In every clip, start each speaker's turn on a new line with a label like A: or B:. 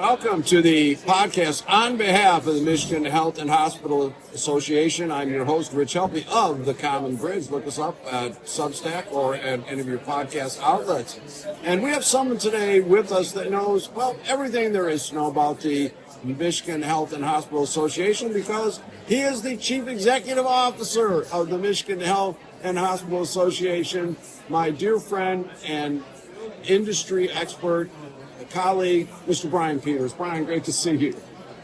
A: Welcome to the podcast on behalf of the Michigan Health and Hospital Association. I'm your host, Rich Helppie of The Common Bridge. Look us up at Substack or at any of your podcast outlets. And we have someone today with us that knows, well, everything there is to know about the Michigan Health and Hospital Association because he is the Chief Executive Officer of the Michigan Health and Hospital Association, my dear friend and industry expert, colleague, Mr. Brian Peters. Brian, great to see you.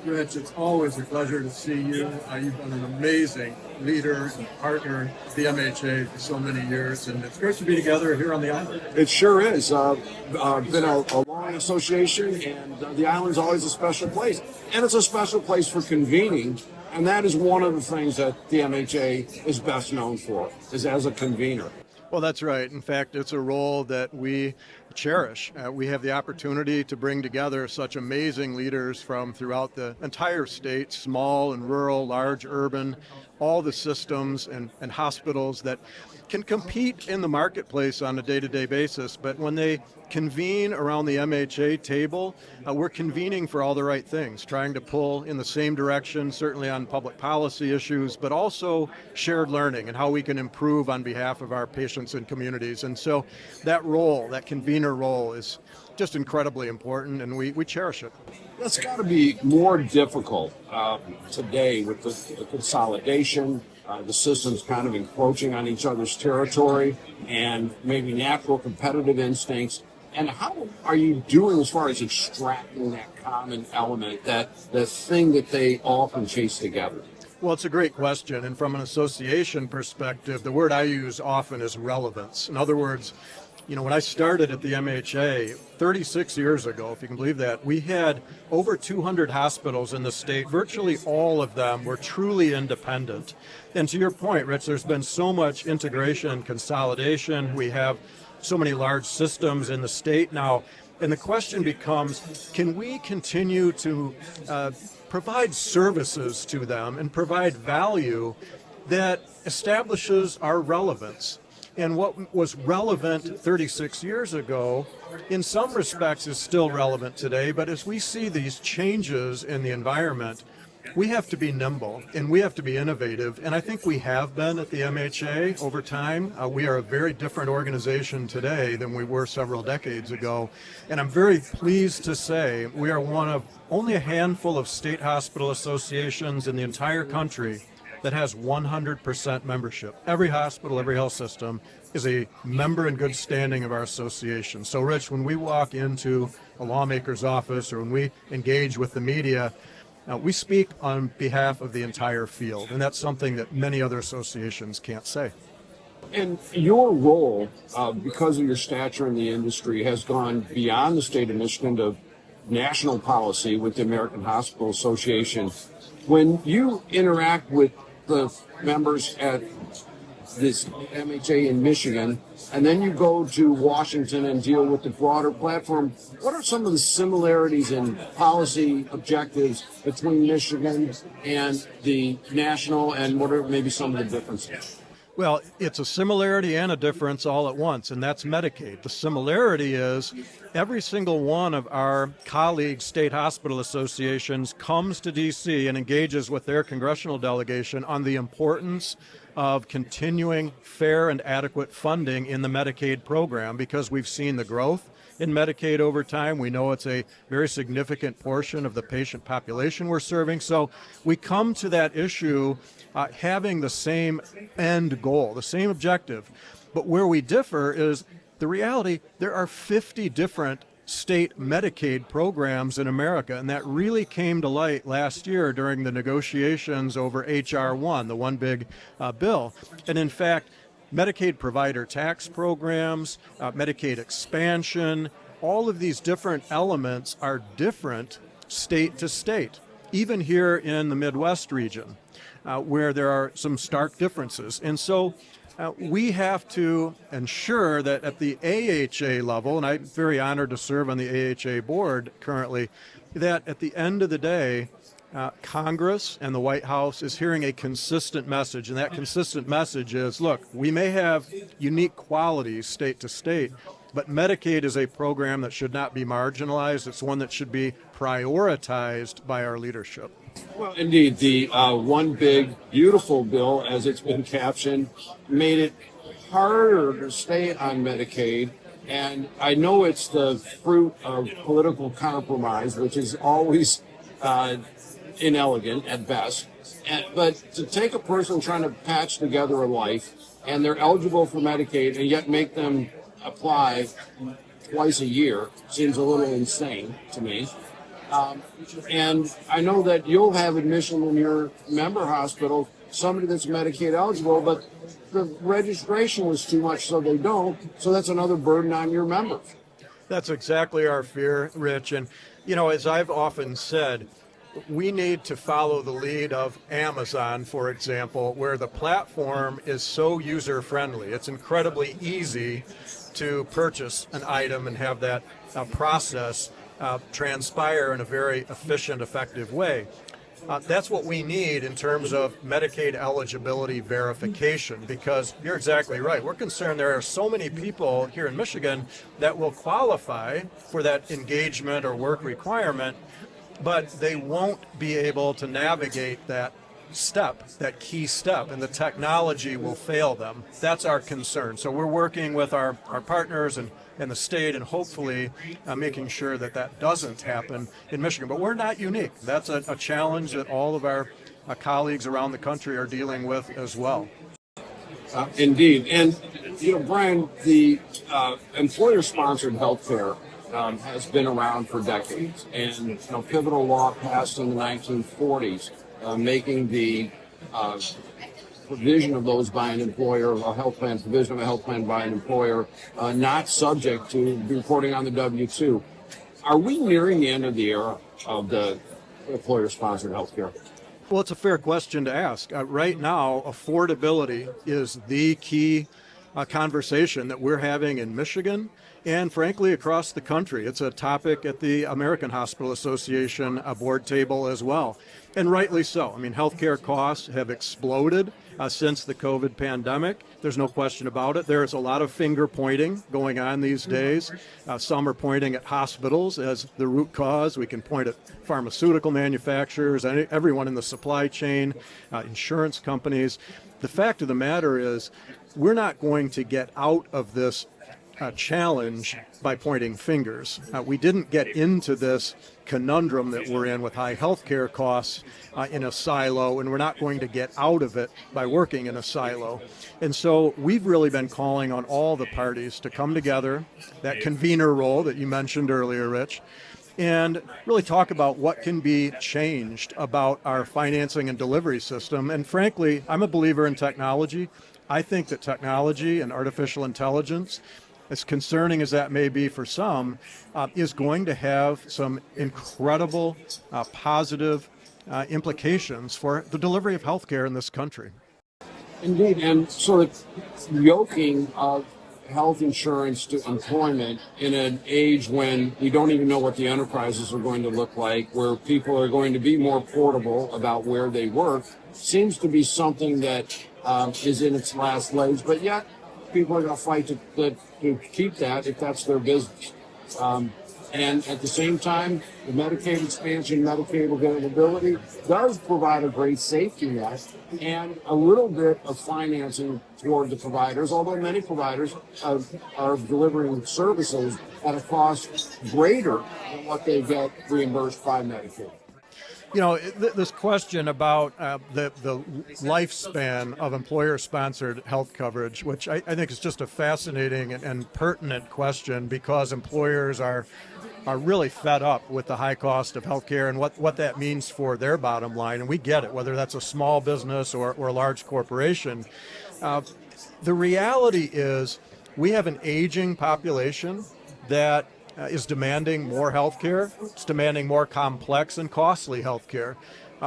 B: Rich, it's always a pleasure to see you. You've been an amazing leader and partner with the MHA for so many years, and it's great to be together here on the island.
A: It sure is. Been a long association, and the island's always a special place. And it's a special place for convening, and that is one of the things that the MHA is best known for, is as a convener.
B: Well, that's right. In fact, it's a role that we cherish. We have the opportunity to bring together such amazing leaders from throughout the entire state, small and rural, large, urban, all the systems and hospitals that can compete in the marketplace on a day-to-day basis. But when they convene around the MHA table, we're convening for all the right things, trying to pull in the same direction, certainly on public policy issues, but also shared learning and how we can improve on behalf of our patients and communities. And so that role, that convener role, is just incredibly important, and we cherish it.
A: That's got to be more difficult today with the consolidation, the systems kind of encroaching on each other's territory, and maybe natural competitive instincts. And how are you doing as far as extracting that common element, that the thing that they all can chase together?
B: Well, it's a great question. And from an association perspective, the word I use often is relevance. In other words, when I started at the MHA 36 years ago, if you can believe that, we had over 200 hospitals in the state. Virtually all of them were truly independent. And to your point, Rich, there's been so much integration and consolidation. We have so many large systems in the state now. And the question becomes, can we continue to provide services to them and provide value that establishes our relevance? And what was relevant 36 years ago, in some respects, is still relevant today. But as we see these changes in the environment, we have to be nimble and we have to be innovative. And I think we have been at the MHA over time. We are a very different organization today than we were several decades ago. And I'm very pleased to say we are one of only a handful of state hospital associations in the entire country that has 100% membership. Every hospital, every health system is a member in good standing of our association. So, Rich, when we walk into a lawmaker's office or when we engage with the media, we speak on behalf of the entire field, and that's something that many other associations can't say.
A: And your role, because of your stature in the industry, has gone beyond the state of Michigan to national policy with the American Hospital Association. When you interact with the members at this MHA in Michigan, and then you go to Washington and deal with the broader platform, what are some of the similarities in policy objectives between Michigan and the national, and what are maybe some of the differences?
B: Well, it's a similarity and a difference all at once, and that's Medicaid. The similarity is every single one of our colleague state hospital associations comes to D.C. and engages with their congressional delegation on the importance of continuing fair and adequate funding in the Medicaid program, because we've seen the growth in Medicaid over time. We know it's a very significant portion of the patient population we're serving. So we come to that issue having the same end goal, the same objective. But where we differ is the reality, there are 50 different state Medicaid programs in America, and that really came to light last year during the negotiations over H.R. 1, the one big bill. And in fact, Medicaid provider tax programs, Medicaid expansion, all of these different elements are different state to state, even here in the Midwest region, where there are some stark differences. And so we have to ensure that at the AHA level, and I'm very honored to serve on the AHA board currently, that at the end of the day, Congress and the White House is hearing a consistent message, and that consistent message is, look, we may have unique qualities state to state, But Medicaid is a program that should not be marginalized. It's one that should be prioritized by our leadership.
A: Well, indeed, the one big, beautiful bill, as it's been captioned, made it harder to stay on Medicaid. And I know it's the fruit of political compromise, which is always inelegant at best. But to take a person trying to patch together a life, and they're eligible for Medicaid, and yet make them apply twice a year seems a little insane to me. And I know that you'll have admission in your member hospital, somebody that's Medicaid eligible, but the registration was too much, so they don't. So that's another burden on your members.
B: That's exactly our fear, Rich. And, you know, as I've often said, we need to follow the lead of Amazon, for example, where the platform is so user-friendly. It's incredibly easy to purchase an item and have that process transpire in a very efficient, effective way. That's what we need in terms of Medicaid eligibility verification, because you're exactly right. We're concerned there are so many people here in Michigan that will qualify for that engagement or work requirement, but they won't be able to navigate that step, that key step, and the technology will fail them. That's our concern. So we're working with our partners and the state, and hopefully making sure that that doesn't happen in Michigan. But we're not unique. That's a challenge that all of our colleagues around the country are dealing with as well.
A: Indeed. And, you know, Brian, the employer-sponsored health care has been around for decades. And, you know, pivotal law passed in the 1940s, making the provision of those by an employer, a health plan, provision of a health plan by an employer, not subject to reporting on the W-2. Are we nearing the end of the era of the employer-sponsored health care?
B: Well, it's a fair question to ask. Right now, affordability is the key conversation that we're having in Michigan and, frankly, across the country. It's a topic at the American Hospital Association board table as well, and rightly so. I mean, healthcare costs have exploded since the COVID pandemic. There's no question about it. There's a lot of finger pointing going on these days. Some are pointing at hospitals as the root cause. We can point at pharmaceutical manufacturers, and everyone in the supply chain, insurance companies. The fact of the matter is, we're not going to get out of this challenge by pointing fingers. We didn't get into this conundrum that we're in with high healthcare costs in a silo, and we're not going to get out of it by working in a silo. And so we've really been calling on all the parties to come together, that convener role that you mentioned earlier, Rich, and really talk about what can be changed about our financing and delivery system. And frankly, I'm a believer in technology. I think that technology and artificial intelligence, as concerning as that may be for some, is going to have some incredible positive implications for the delivery of healthcare in this country.
A: Indeed, and sort of yoking of health insurance to employment in an age when we don't even know what the enterprises are going to look like, where people are going to be more portable about where they work, seems to be something that is in its last legs, but yet people are going to fight to keep that if that's their business. And at the same time, the Medicaid expansion, Medicaid availability does provide a great safety net and a little bit of financing toward the providers, although many providers are delivering services at a cost greater than what they get reimbursed by Medicaid.
B: You know, this question about the lifespan of employer-sponsored health coverage, which I think is just a fascinating and pertinent question, because employers are really fed up with the high cost of healthcare and what that means for their bottom line. And we get it, whether that's a small business or a large corporation. The reality is we have an aging population that is demanding more health care. It's demanding more complex and costly health care.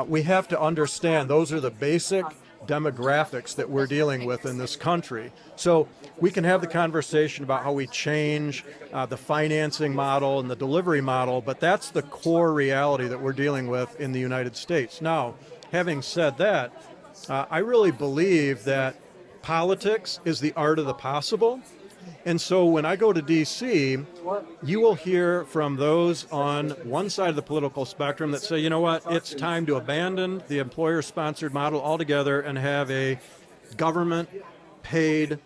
B: We have to understand those are the basic demographics that we're dealing with in this country. So we can have the conversation about how we change the financing model and the delivery model, but that's the core reality that we're dealing with in the United States. Now, having said that, I really believe that politics is the art of the possible. And so when I go to D.C., you will hear from those on one side of the political spectrum that say, you know what, it's time to abandon the employer-sponsored model altogether and have a government-paid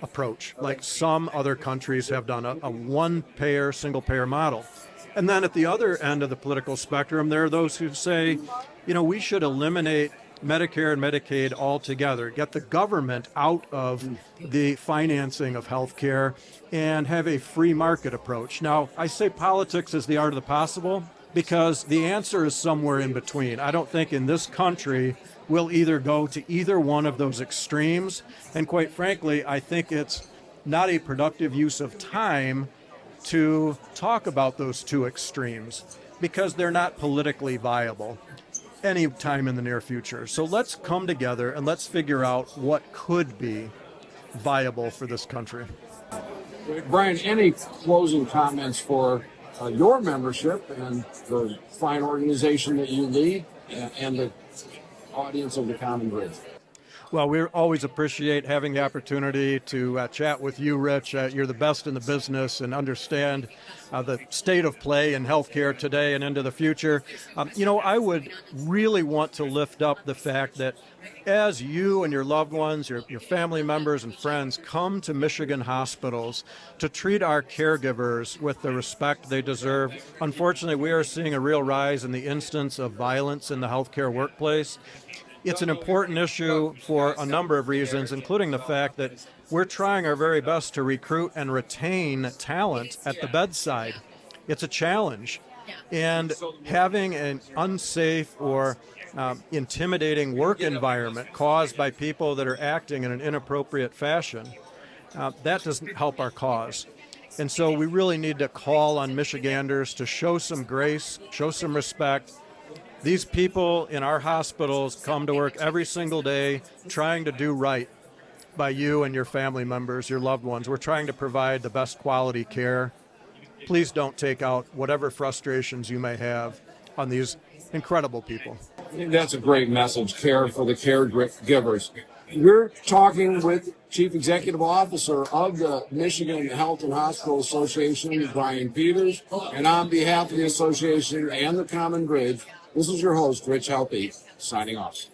B: approach, like some other countries have done, a one-payer, single-payer model. And then at the other end of the political spectrum, there are those who say, you know, we should eliminate Medicare and Medicaid altogether, get the government out of the financing of health care, and have a free market approach. Now, I say politics is the art of the possible because the answer is somewhere in between. I don't think in this country we'll either go to either one of those extremes, and quite frankly, I think it's not a productive use of time to talk about those two extremes because they're not politically viable any time in the near future. So let's come together and let's figure out what could be viable for this country.
A: Brian, any closing comments for your membership and the fine organization that you lead and the audience of the Common Bridge?
B: Well, we always appreciate having the opportunity to chat with you, Rich. You're the best in the business and understand the state of play in healthcare today and into the future. I would really want to lift up the fact that as you and your loved ones, your family members and friends come to Michigan hospitals to treat our caregivers with the respect they deserve, unfortunately, we are seeing a real rise in the instance of violence in the healthcare workplace. It's an important issue for a number of reasons, including the fact that we're trying our very best to recruit and retain talent at the bedside. It's a challenge. And having an unsafe or intimidating work environment caused by people that are acting in an inappropriate fashion, that doesn't help our cause. And so we really need to call on Michiganders to show some grace, show some respect. These people in our hospitals come to work every single day trying to do right by you and your family members, your loved ones. We're trying to provide the best quality care. Please don't take out whatever frustrations you may have on these incredible people.
A: I think that's a great message, care for the caregivers. We're talking with Chief Executive Officer of the Michigan Health and Hospital Association, Brian Peters, and on behalf of the association and the Common Bridge, this is your host, Rich Helppie, signing off.